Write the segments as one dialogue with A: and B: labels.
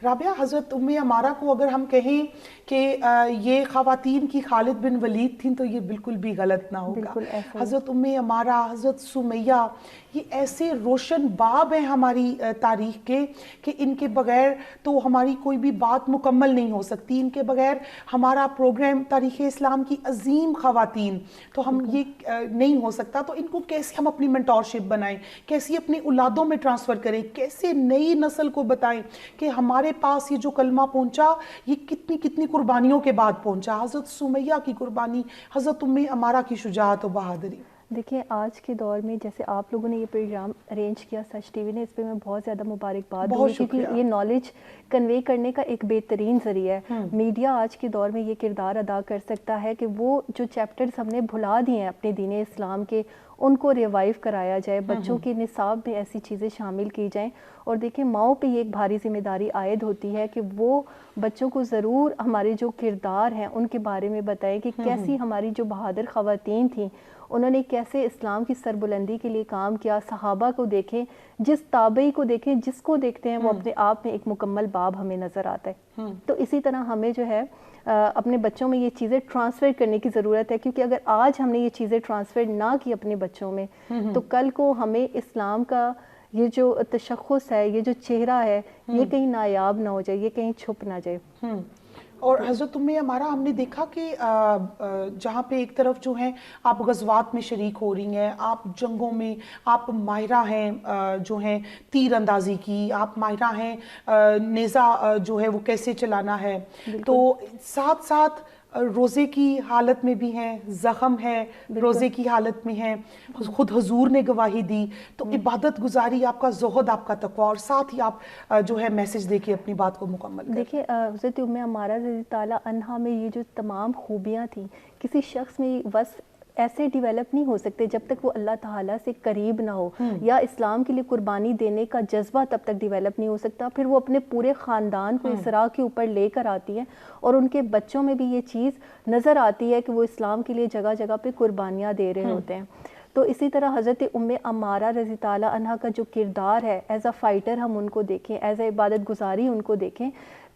A: رابعہ، حضرت عمارہ کو اگر ہم کہیں کہ یہ خواتین کی خالد بن ولید تھیں تو یہ بالکل بھی غلط نہ ہوگا. حضرت عمارہ، حضرت سمیہ، یہ ایسے روشن باب ہیں ہماری تاریخ کے کہ ان کے بغیر تو ہماری کوئی بھی بات مکمل نہیں ہو سکتی. ان کے بغیر ہمارا پروگرام تاریخ اسلام کی عظیم خواتین تو ہم یہ نہیں ہو سکتا. تو ان کو کیسے ہم اپنی منٹورشپ بنائیں، کیسے اپنی اولادوں میں ٹرانسفر کریں، کیسے نئی نسل کو بتائیں کہ ہمارے پاس یہ جو کلمہ پہنچا یہ کتنی کتنی قربانیوں کے بعد پہنچا. حضرت سمیہ کی قربانی، حضرت عمارہ کی شجاعت و بہادری.
B: دیکھیں آج کے دور میں جیسے آپ لوگوں نے یہ پروگرام ارینج کیا سچ ٹی وی نے، اس پہ میں بہت زیادہ مبارکباد دوں گی کیونکہ یہ نالج کنوے کرنے کا ایک بہترین ذریعہ ہے. میڈیا آج کے دور میں یہ کردار ادا کر سکتا ہے کہ وہ جو چیپٹرز ہم نے بھلا دیے ہیں اپنے دین اسلام کے، ان کو ریوائیو کرایا جائے، بچوں کے نصاب میں ایسی چیزیں شامل کی جائیں. اور دیکھیں ماؤں پہ یہ ایک بھاری ذمہ داری عائد ہوتی ہے کہ وہ بچوں کو ضرور ہمارے جو کردار ہیں ان کے بارے میں بتائیں کہ کیسی ہماری جو بہادر خواتین تھیں انہوں نے کیسے اسلام کی سربلندی کے لیے کام کیا. صحابہ کو دیکھیں، جس تابعی کو دیکھیں، جس کو دیکھتے ہیں وہ اپنے آپ میں ایک مکمل باب ہمیں نظر آتا ہے. تو اسی طرح ہمیں جو ہے اپنے بچوں میں یہ چیزیں ٹرانسفر کرنے کی ضرورت ہے، کیونکہ اگر آج ہم نے یہ چیزیں ٹرانسفر نہ کی اپنے بچوں میں تو کل کو ہمیں اسلام کا یہ جو تشخص ہے، یہ جو چہرہ ہے، یہ کہیں نایاب نہ ہو جائے، یہ کہیں چھپ نہ جائے.
A: اور حضرت عمارہ ہم نے دیکھا کہ جہاں پہ ایک طرف جو ہیں آپ غزوات میں شریک ہو رہی ہیں، آپ جنگوں میں آپ ماہرہ ہیں جو ہیں تیر اندازی کی، آپ ماہرہ ہیں نیزہ جو ہے وہ کیسے چلانا ہے. تو ساتھ ساتھ روزے کی حالت میں بھی ہیں، زخم ہے روزے کی حالت میں ہیں، خود حضور نے گواہی دی. تو عبادت گزاری، آپ کا زہد، آپ کا تقویٰ، اور ساتھ ہی آپ جو ہے میسج دے کے اپنی بات کو مکمل کریں.
B: دیکھیں حضرت عمارہ رضی تعالیٰ عنہا میں یہ جو تمام خوبیاں تھیں کسی شخص میں وصف ایسے ڈیولپ نہیں ہو سکتے جب تک وہ اللہ تعالیٰ سے قریب نہ ہو، یا اسلام کے لیے قربانی دینے کا جذبہ تب تک ڈیولپ نہیں ہو سکتا. پھر وہ اپنے پورے خاندان کو اس راہ کے اوپر لے کر آتی ہیں اور ان کے بچوں میں بھی یہ چیز نظر آتی ہے کہ وہ اسلام کے لیے جگہ جگہ پہ قربانیاں دے رہے ہوتے ہیں. تو اسی طرح حضرت عمارہ رضی تعالیٰ عنہا کا جو کردار ہے ایز اے فائٹر ہم ان کو دیکھیں، ایز اے عبادت گزاری ان کو دیکھیں،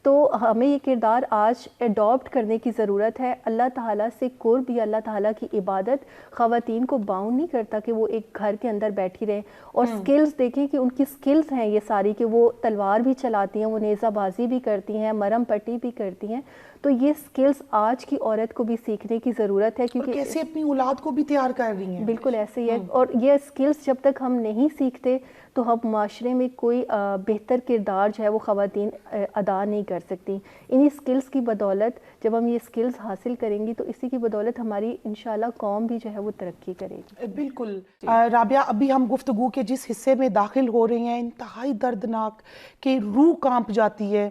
B: تو ہمیں یہ کردار آج اڈاپٹ کرنے کی ضرورت ہے. اللہ تعالیٰ سے قرب یا اللہ تعالیٰ کی عبادت خواتین کو باؤنڈ نہیں کرتا کہ وہ ایک گھر کے اندر بیٹھی رہیں. اور سکلز دیکھیں کہ ان کی سکلز ہیں یہ ساری، کہ وہ تلوار بھی چلاتی ہیں، وہ نیزہ بازی بھی کرتی ہیں، مرم پٹی بھی کرتی ہیں. تو یہ سکلز آج کی عورت کو بھی سیکھنے کی ضرورت ہے، کیونکہ
A: کیسے اپنی اولاد کو بھی تیار کر رہی ہیں.
B: بالکل ایسے ہی ہے. اور یہ سکلز جب تک ہم نہیں سیکھتے تو ہم معاشرے میں کوئی بہتر کردار جو ہے وہ خواتین ادا نہیں کر سکتی. انہی سکلز کی بدولت جب ہم یہ سکلز حاصل کریں گی تو اسی کی بدولت ہماری انشاءاللہ قوم بھی جو ہے وہ ترقی کرے گی.
A: بالکل. رابعہ، ابھی ہم گفتگو کے جس حصے میں داخل ہو رہے ہیں انتہائی دردناک کہ روح کانپ جاتی ہے.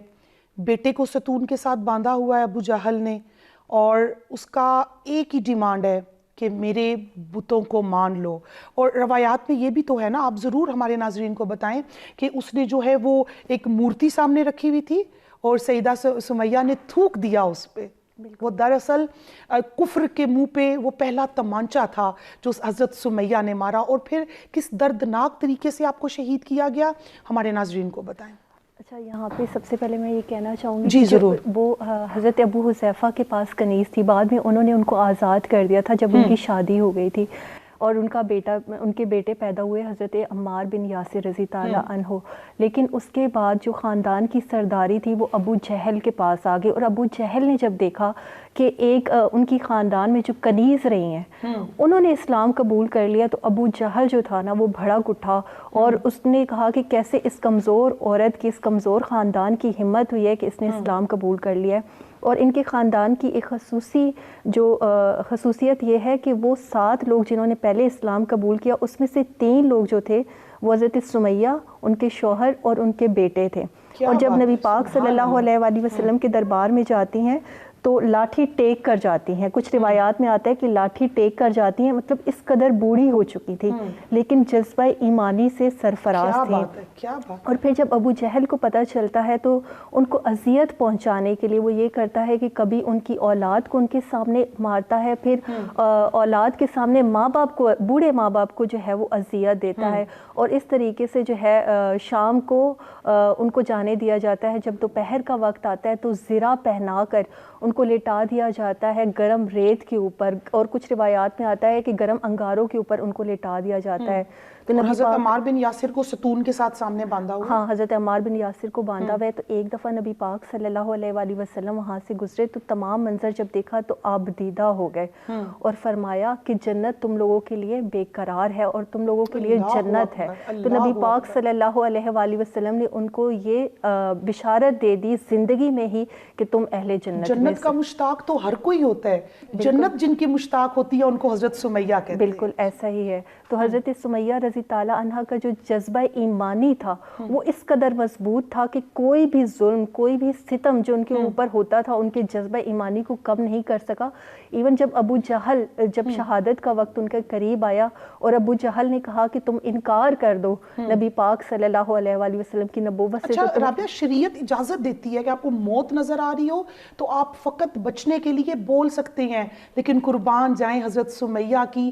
A: بیٹے کو ستون کے ساتھ باندھا ہوا ہے ابو جہل نے، اور اس کا ایک ہی ڈیمانڈ ہے کہ میرے بتوں کو مان لو. اور روایات میں یہ بھی تو ہے نا، آپ ضرور ہمارے ناظرین کو بتائیں کہ اس نے جو ہے وہ ایک مورتی سامنے رکھی ہوئی تھی اور سیدہ سمیہ نے تھوک دیا اس پہ. وہ دراصل کفر کے منہ پہ وہ پہلا تمانچہ تھا جو حضرت سمیہ نے مارا. اور پھر کس دردناک طریقے سے آپ کو شہید کیا گیا، ہمارے ناظرین کو بتائیں.
B: اچھا، یہاں پہ سب سے پہلے میں یہ کہنا چاہوں گی
A: جی ضرور.
B: وہ حضرت ابو حذیفہ کے پاس کنیز تھی، بعد میں انہوں نے ان کو آزاد کر دیا تھا جب ان کی شادی ہو گئی تھی، اور ان کے بیٹے پیدا ہوئے حضرت عمار بن یاسر رضی تعالیٰ عنہ. لیکن اس کے بعد جو خاندان کی سرداری تھی وہ ابو جہل کے پاس آ گئی، اور ابو جہل نے جب دیکھا کہ ایک ان کی خاندان میں جو کنیز رہی ہیں انہوں نے اسلام قبول کر لیا، تو ابو جہل جو تھا نا وہ بھڑک اٹھا اور اس نے کہا کہ کیسے اس کمزور عورت کی، اس کمزور خاندان کی ہمت ہوئی ہے کہ اس نے اسلام قبول کر لیا ہے. اور ان کے خاندان کی ایک خصوصیت یہ ہے کہ وہ 7 لوگ جنہوں نے پہلے اسلام قبول کیا اس میں سے 3 لوگ جو تھے وہ حضرت سمیہ، ان کے شوہر اور ان کے بیٹے تھے. اور جب نبی پاک صلی اللہ علیہ وآلہ وسلم کے دربار میں جاتی ہیں تو لاٹھی ٹیک کر جاتی ہیں. کچھ روایات میں آتا ہے کہ لاٹھی ٹیک کر جاتی ہیں, مطلب اس قدر بوڑھی ہو چکی تھی لیکن جذبہ ایمانی سے سرفراز تھی. اور پھر جب ابو جہل کو پتہ چلتا ہے تو ان کو اذیت پہنچانے کے لیے وہ یہ کرتا ہے کہ کبھی ان کی اولاد کو ان کے سامنے مارتا ہے, پھر اولاد کے سامنے ماں باپ کو, بوڑھے ماں باپ کو جو ہے وہ اذیت دیتا ہے. اور اس طریقے سے جو ہے شام کو ان کو جانے دیا جاتا ہے. جب دوپہر کا وقت آتا ہے تو زرہ پہنا کر ان کو لٹا دیا جاتا ہے گرم ریت کے اوپر, اور کچھ روایات میں آتا ہے کہ گرم انگاروں کے اوپر ان کو لٹا دیا جاتا ہے. تو
A: حضرت عمار بن یاسر کو ستون کے ساتھ سامنے باندھا ہوا.
B: ہاں, حضرت عمار بن یاسر کو باندھا ہوا ہے. تو ایک دفعہ نبی پاک صلی اللہ علیہ وآلہ وسلم وہاں سے گزرے تو تمام منظر جب دیکھا تو آپ دیدہ ہو گئے اور فرمایا کہ جنت تم لوگوں کے لیے بے قرار ہے اور تم لوگوں کے لیے جنت ہے. تو نبی پاک صلی اللہ علیہ وآلہ وسلم نے ان کو یہ بشارت دے دی زندگی میں ہی کہ تم اہل جنت.
A: جنت کا مشتاق تو ہر کوئی ہوتا ہے, جنت جن کی مشتاق ہوتی ہے ان کو حضرت سمیہ کہتے ہیں.
B: بالکل ایسا ہی ہے. تو حضرت سمیہ رضی تعالیٰ عنہ کا جو جذبہ ایمانی تھا وہ اس قدر مضبوط تھا کہ کوئی بھی ظلم, کوئی بھی ستم جو ان کے اوپر ہوتا تھا ان کے جذبہ ایمانی کو کم نہیں کر سکا. ایون جب ابو جہل, جب شہادت کا وقت ان کے قریب آیا اور ابو جہل نے کہا کہ تم انکار کر دو نبی پاک صلی اللہ علیہ وآلہ وسلم کی نبوت سے.
A: اچھا رابعہ, شریعت اجازت دیتی ہے کہ آپ کو موت نظر آ رہی ہو تو آپ فقط بچنے کے لیے بول سکتے ہیں, لیکن قربان جائیں حضرت سمیہ کی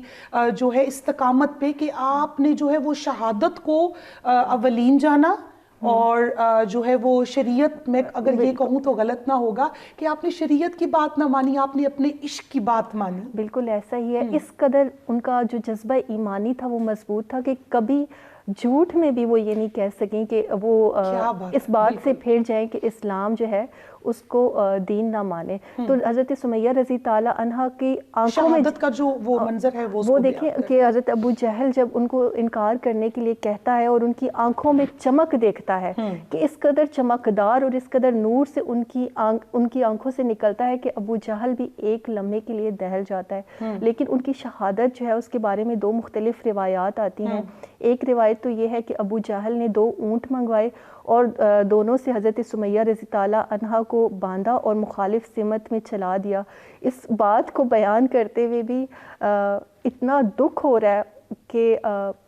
A: جو ہے استقامت پہ کہ آپ نے جو ہے وہ شہادت کو اولین جانا, اور جو ہے وہ شریعت میں اگر یہ کہوں تو غلط نہ ہوگا کہ آپ نے شریعت کی بات نہ مانی, آپ نے اپنے عشق کی بات مانی.
B: بالکل ایسا ہی ہے. اس قدر ان کا جو جذبہ ایمانی تھا وہ مضبوط تھا کہ کبھی جھوٹ میں بھی وہ یہ نہیں کہہ سکیں کہ وہ اس بات سے پھر جائیں کہ اسلام جو ہے اس کو دین نہ مانے. تو حضرت سمیہ رضی تعالیٰ عنہ کی آنکھوں میں
A: شہادت کا جو وہ منظر ہے
B: وہ دیکھیں کہ حضرت ابو جہل جب ان کو انکار کرنے کے لیے کہتا ہے اور ان کی آنکھوں میں چمک دیکھتا ہے کہ اس قدر چمکدار اور اس قدر نور سے ان کی آنکھوں سے نکلتا ہے کہ ابو جہل بھی ایک لمحے کے لیے دہل جاتا ہے. لیکن ان کی شہادت جو ہے اس کے بارے میں دو مختلف روایات آتی ہیں. ایک روایت تو یہ ہے کہ ابو جہل نے 2 اونٹ منگوائے اور دونوں سے حضرت سمیہ رضی تعالیٰ عنہ کو باندھا اور مخالف سمت میں چلا دیا. اس بات کو بیان کرتے ہوئے بھی اتنا دکھ ہو رہا ہے کہ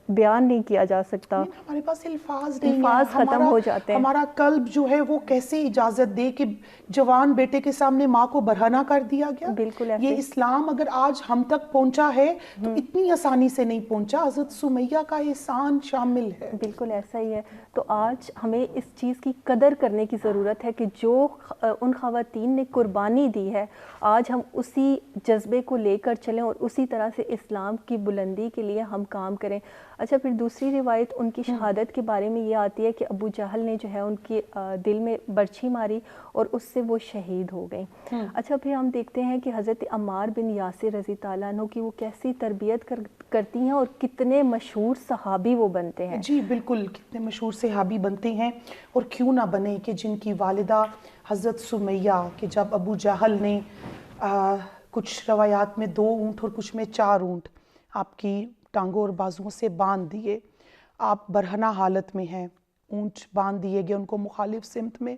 B: بیان نہیں کیا جا سکتا.
A: ہمارے پاس الفاظ نہیں ہیں,
B: الفاظ ختم ہو جاتے ہیں.
A: ہمارا قلب جو ہے وہ کیسے اجازت دے کہ جوان بیٹے کے سامنے ماں کو برہنہ کر دیا گیا.
B: بالکل ایسے.
A: یہ اسلام اگر آج ہم تک پہنچا ہے تو اتنی آسانی سے نہیں پہنچا, حضرت سمیہ کا احسان شامل ہے.
B: بالکل ایسا ہی ہے. تو آج ہمیں اس چیز کی قدر کرنے کی ضرورت ہے کہ جو ان خواتین نے قربانی دی ہے آج ہم اسی جذبے کو لے کر چلیں اور اسی طرح سے اسلام کی بلندی کے لیے ہم کام کریں. اچھا, پھر دوسری روایت ان کی شہادت کے بارے میں یہ آتی ہے کہ ابو جہل نے جو ہے ان کے دل میں برچھی ماری اور اس سے وہ شہید ہو گئیں. اچھا, پھر ہم دیکھتے ہیں کہ حضرت عمار بن یاسر رضی تعالیٰ عنہ کی وہ کیسی تربیت کرتی ہیں اور کتنے مشہور صحابی وہ بنتے ہیں.
A: جی بالکل, کتنے مشہور صحابی بنتے ہیں, اور کیوں نہ بنے کہ جن کی والدہ حضرت سمیہ کہ جب ابو جہل نے کچھ روایات میں 2 اونٹ اور کچھ میں 4 اونٹ آپ کی ٹانگوں اور بازوؤں سے باندھ دیے, آپ برہنہ حالت میں ہیں, اونٹ باندھ دیے گئے, ان کو مخالف سمت میں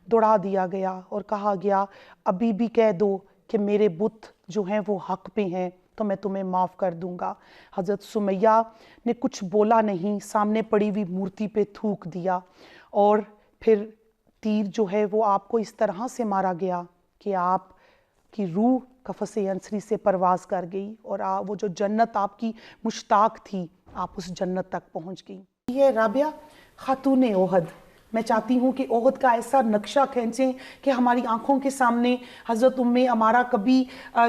A: دوڑا دیا گیا اور کہا گیا ابھی بھی کہہ دو کہ میرے بت جو ہیں وہ حق پہ ہیں تو میں تمہیں معاف کر دوں گا. حضرت سمیہ نے کچھ بولا نہیں, سامنے پڑی ہوئی مورتی پہ تھوک دیا, اور پھر تیر جو ہے وہ آپ کو اس طرح سے مارا گیا کہ آپ کی روح قفس عنصری سے پرواز کر گئی, اور وہ جو جنت آپ کی مشتاق تھی آپ اس جنت تک پہنچ گئی. یہ رابعہ خاتون احد, میں چاہتی ہوں کہ احد کا ایسا نقشہ کھینچیں کہ ہماری آنکھوں کے سامنے حضرت عمارہ کبھی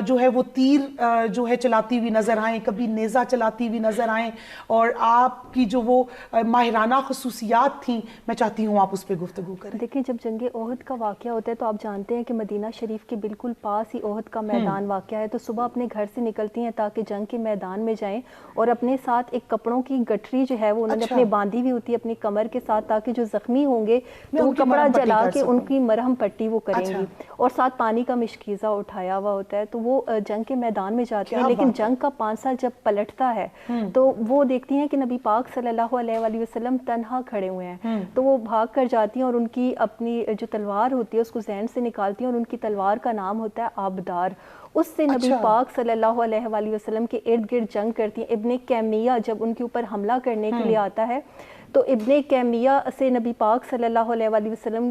A: جو ہے وہ تیر جو ہے چلاتی ہوئی نظر آئیں, کبھی نیزہ چلاتی ہوئی نظر آئیں, اور آپ کی جو وہ ماہرانہ خصوصیات تھیں میں چاہتی ہوں آپ اس پہ گفتگو کریں.
B: دیکھیں, جب جنگ احد کا واقعہ ہوتا ہے تو آپ جانتے ہیں کہ مدینہ شریف کے بالکل پاس ہی احد کا میدان واقع ہے. تو صبح اپنے گھر سے نکلتی ہیں تاکہ جنگ کے میدان میں جائیں, اور اپنے ساتھ ایک کپڑوں کی گٹھری جو ہے وہ انہوں نے اپنے باندھی ہوئی ہوتی ہے اپنی کمر کے ساتھ, تاکہ جو زخمی ہوں گے تو وہ کپڑا جلا کے ان کی مرہم پٹی وہ کریں گی، اور ساتھ پانی کا مشکیزہ اٹھایا ہوا ہوتا ہے. تو وہ جنگ کے میدان میں جاتی ہیں، لیکن جنگ کا پانسا جب پلٹتا ہے تو وہ دیکھتی ہیں کہ نبی پاک صلی اللہ علیہ وآلہ وسلم تنہا کھڑے ہوئے ہیں. تو وہ بھاگ کر جاتی ہیں اور ان کی اپنی جو تلوار ہوتی ہے اس کو ذہن سے نکالتی ہیں، اور ان کی تلوار کا نام ہوتا ہے آبدار. اس سے نبی پاک صلی اللہ علیہ وآلہ وسلم کے ارد گرد جنگ کرتی ہیں. ابن کیمیہ جب ان کے اوپر حملہ کرنے کے لیے آتا ہے تو ابن کیمیہ سے نبی پاک صلی اللہ علیہ وآلہ وسلم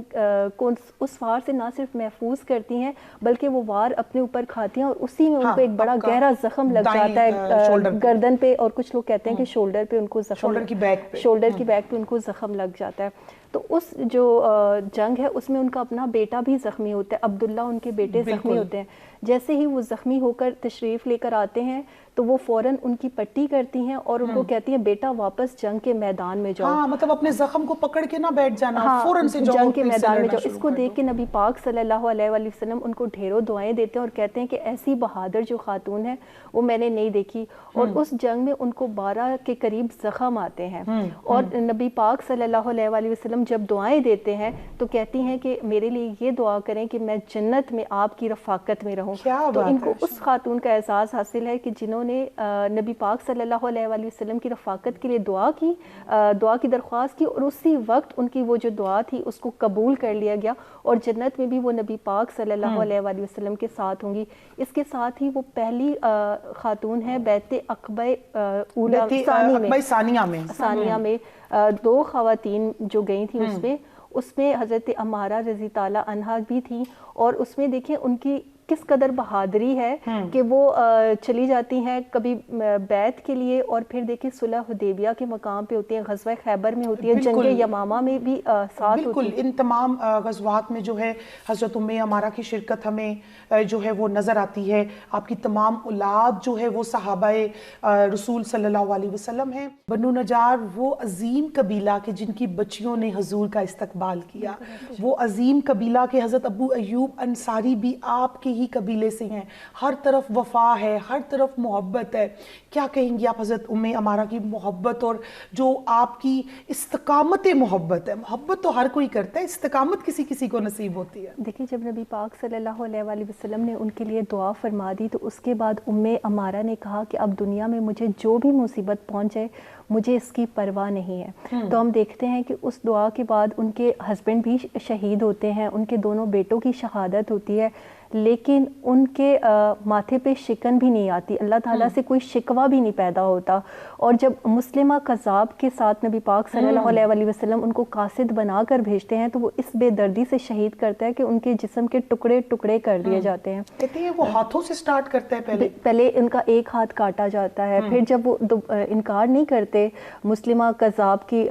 B: کو اس وار سے نہ صرف محفوظ کرتی ہیں بلکہ وہ وار اپنے اوپر کھاتی ہیں، اور اسی میں ان کو ایک بڑا گہرا زخم لگ جاتا ہے گردن پہ، اور کچھ لوگ کہتے ہیں کہ شولڈر پہ ان کو زخم، شولڈر کی بیک پہ ان کو زخم لگ جاتا ہے. تو اس جو جنگ ہے اس میں ان کا اپنا بیٹا بھی زخمی ہوتا ہے، عبداللہ ان کے بیٹے زخمی ہوتے ہیں. جیسے ہی وہ زخمی ہو کر تشریف لے کر آتے ہیں تو وہ فوراً ان کی پٹی کرتی ہیں اور ان کو کہتی ہیں بیٹا واپس جنگ کے میدان میں جاؤ.
A: ہاں مطلب اپنے زخم کو پکڑ کے نہ بیٹھ جانا، فوراً سے
B: جنگ کے میدان میں جاؤ. اس کو دیکھ کے نبی پاک صلی اللہ علیہ وآلہ وسلم ان کو ڈھیروں دعائیں دیتے ہیں اور کہتے ہیں کہ ایسی بہادر جو خاتون ہے وہ میں نے نہیں دیکھی. اور اس جنگ میں ان کو 12 کے قریب زخم آتے ہیں، اور نبی پاک صلی اللہ علیہ وآلہ وسلم جب دعائیں دیتے ہیں تو کہتی ہیں کہ میرے لیے یہ دعا کریں کہ میں جنت میں آپ کی رفاقت میں رہوں. تو ان کو اس خاتون کا اعزاز حاصل ہے کہ جنہوں نے نبی پاک صلی اللہ علیہ وآلہ وسلم کی رفاقت کے لیے دعا کی درخواست کی، اور اسی وقت ان کی وہ جو دعا تھی اس کو قبول کر لیا گیا، اور جنت میں بھی وہ نبی پاک صلی اللہ علیہ وآلہ وسلم کے ساتھ ہوں گی. اس کے ساتھ ہی وہ پہلی خاتون ہے بیعت عقبہ ثانیہ میں 2 خواتین جو گئی تھیں اس میں حضرت عمارہ رضی تعالیٰ عنہا بھی تھیں. اور اس میں دیکھیں ان کی کس قدر بہادری ہے کہ وہ چلی جاتی ہیں کبھی بیعت کے لیے، اور پھر دیکھیں صلح حدیبیہ کے مقام پہ ہوتی ہیں، غزوہ خیبر میں ہوتی ہے، جنگ یمامہ میں بھی ساتھ ہوتی ہے.
A: ان تمام غزوات میں جو ہے حضرت ام عمارہ کی شرکت ہمیں جو ہے وہ نظر آتی ہے. آپ کی تمام اولاد جو ہے وہ صحابہ رسول صلی اللہ علیہ وسلم ہیں. بنو نجار وہ عظیم قبیلہ کہ جن کی بچیوں نے حضور کا استقبال کیا، وہ عظیم قبیلہ کہ حضرت ابو ایوب انصاری بھی آپ کے ہی قبیلے سے ہیں. ہر طرف وفا ہے، ہر طرف محبت ہے. کیا کہیں گی آپ حضرت ام عمارہ کی محبت اور جو آپ کی استقامت محبت ہے؟ محبت تو ہر کوئی کرتا ہے، استقامت کسی کسی کو نصیب ہوتی ہے.
B: دیکھیں جب نبی پاک صلی اللہ علیہ وآلہ وسلم نے ان کے لیے دعا فرما دی تو اس کے بعد ام عمارہ نے کہا کہ اب دنیا میں مجھے جو بھی مصیبت پہنچے مجھے اس کی پرواہ نہیں ہے. تو ہم دیکھتے ہیں کہ اس دعا کے بعد ان کے ہسبینڈ بھی شہید ہوتے ہیں، ان کے دونوں بیٹوں کی شہادت ہوتی ہے، لیکن ان کے ماتھے پہ شکن بھی نہیں آتی، اللہ تعالیٰ سے کوئی شکوہ بھی نہیں پیدا ہوتا. اور جب مسلمہ کذاب کے ساتھ نبی پاک صلی اللہ علیہ وآلہ وسلم ان کو قاصد بنا کر بھیجتے ہیں تو وہ اس بے دردی سے شہید کرتا ہے کہ ان کے جسم کے ٹکڑے ٹکڑے کر دیے جاتے ہیں.
A: کہتے ہیں وہ ہاتھوں سے سٹارٹ کرتا ہے،
B: پہلے ان کا ایک ہاتھ کاٹا جاتا ہے، پھر جب وہ انکار نہیں کرتے مسلمہ کذاب کی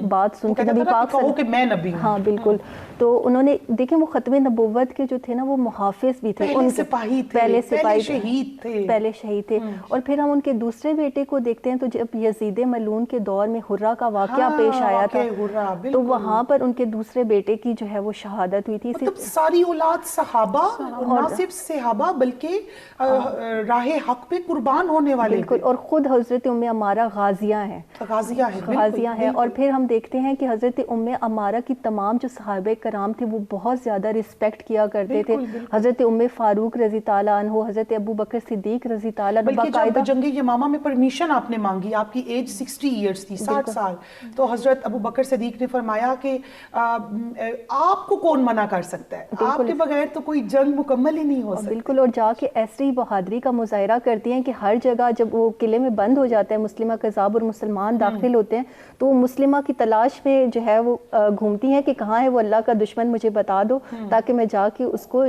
B: بات سن کے نبی پاک
A: کہ میں نبی ہوں.
B: ہاں بالکل. تو انہوں نے دیکھیں وہ ختم نبوت کے جو تھے نا وہ محافظ بھی تھے، پہلے شہید تھے. اور پھر ہم ان کے دوسرے بیٹے کو دیکھتے ہیں تو جب یزید ملعون کے دور میں حرہ کا واقعہ پیش آیا تھا تو وہاں پر ان کے دوسرے بیٹے کی جو ہے وہ شہادت ہوئی تھی.
A: مطلب ساری اولاد صحابہ، نہ صرف صحابہ بلکہ راہ حق پہ قربان ہونے والے.
B: بالکل. اور خود حضرت ام عمارہ غازیہ ہیں. اور پھر ہم دیکھتے ہیں کہ حضرت ام عمارہ کی تمام جو صحابہ کرام تھے وہ بہت زیادہ رسپیکٹ کیا کرتے تھے. حضرت ام فاروق رضی تعالیٰ عنہ، حضرت ابو بکر صدیق رضی تعالیٰ عنہ.
A: بلکہ جب جنگ یمامہ میں پرمیشن آپ نے مانگی، آپ کی ایج 60 ایئرز تھی، 60 سال، تو حضرت ابو بکر صدیق نے فرمایا کہ آپ کو کون منع کر سکتا ہے، آپ کے بغیر تو کوئی جنگ مکمل ہی نہیں ہو سکتی.
B: بالکل. اور جا کے ایسی بہادری کا مظاہرہ کرتی ہیں کہ ہر جگہ جب وہ قلعے میں بند ہو جاتا ہے، مسلمہ کذاب اور مسلمان داخل ہوتے ہیں تو وہ مسلمہ کی تلاش میں جو ہے وہ گھومتی ہیں کہ کہاں ہے وہ اللہ کا دشمن، مجھے بتا دو تاکہ میں جا کے اس کو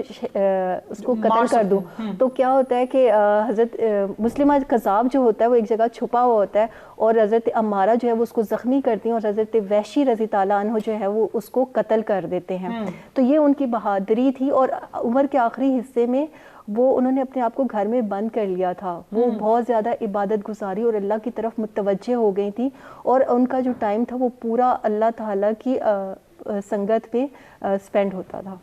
B: قتل کر دوں. تو کیا ہوتا ہے کہ حضرت مسلمہ کذاب جو ہوتا ہے وہ ایک جگہ چھپا ہوا ہوتا ہے اور حضرت عمارہ جو ہے وہ اس کو زخمی کرتی ہیں اور حضرت وحشی رضی تعالیٰ عنہ جو ہے وہ اس کو قتل کر دیتے ہیں. تو یہ ان کی بہادری تھی. اور عمر کے آخری حصے میں وہ انہوں نے اپنے آپ کو گھر میں بند کر لیا تھا، وہ بہت زیادہ عبادت گزاری اور اللہ کی طرف متوجہ ہو گئی تھی اور ان کا جو ٹائم تھا وہ پورا اللہ تعالیٰ کی سنگت پہ سپینڈ ہوتا تھا.